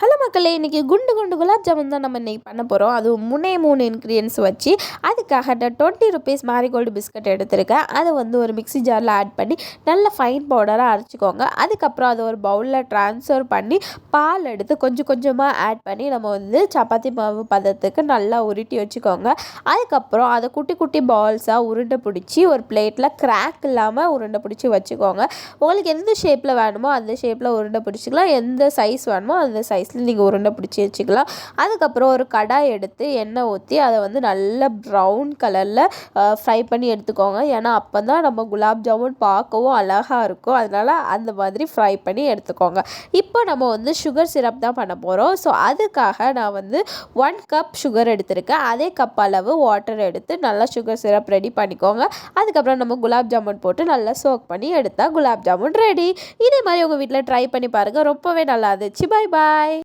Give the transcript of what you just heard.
Hello மக்களே, இன்றைக்கி குண்டு குண்டு குலாப் ஜாமுன் தான் நம்ம இன்றைக்கி பண்ண போகிறோம். அதுவும் 3 இன்க்ரீடியன்ஸ் வச்சு. அதுக்காக நான் 20 ருபீஸ் மேரிகோல்டு பிஸ்கட் எடுத்திருக்கேன். அதை வந்து ஒரு மிக்ஸி ஜாரில் ஆட் பண்ணி நல்ல ஃபைன் பவுடராக அரைச்சிக்கோங்க. அதுக்கப்புறம் அதை ஒரு பவுலில் ட்ரான்ஸ்ஃபர் பண்ணி பால் எடுத்து கொஞ்சம் கொஞ்சமாக ஆட் பண்ணி நம்ம வந்து சப்பாத்தி மாவு பதத்துக்கு நல்லா உருட்டி வச்சுக்கோங்க. அதுக்கப்புறம் அதை குட்டி குட்டி பால்ஸாக உருண்டை பிடிச்சி ஒரு பிளேட்டில் கிராக் இல்லாமல் உருண்டை பிடிச்சி வச்சுக்கோங்க. உங்களுக்கு எந்த ஷேப்பில் வேணுமோ அந்த ஷேப்பில் உருண்டை பிடிச்சிக்கலாம். எந்த சைஸ் வேணுமோ அந்த சைஸில் நீங்கள் உருண்டை பிடிச்சி வச்சுக்கலாம். அதுக்கப்புறம் ஒரு கடாய் எடுத்து எண்ணெய் ஊற்றி அதை வந்து நல்ல ப்ரௌன் கலரில் ஃப்ரை பண்ணி எடுத்துக்கோங்க. ஏன்னா அப்போ தான் நம்ம குலாப் ஜாமுன் பார்க்கவும் அழகாக இருக்கும். அதனால் அந்த மாதிரி ஃப்ரை பண்ணி எடுத்துக்கோங்க. இப்போ நம்ம வந்து சுகர் சிரப் தான் பண்ண போகிறோம். ஸோ அதுக்காக நான் வந்து 1 கப் சுகர் எடுத்திருக்கேன். அதே கப் அளவு வாட்டர் எடுத்து நல்லா சுகர் சிரப் ரெடி பண்ணிக்கோங்க. அதுக்கப்புறம் நம்ம குலாப் ஜாமுன் போட்டு நல்லா சோக் பண்ணி எடுத்தால் குலாப் ஜாமுன் ரெடி. இதே மாதிரி உங்கள் வீட்டில் ட்ரை பண்ணி பாருங்கள். ரொம்பவே நல்லா இருந்துச்சு. Bye bye.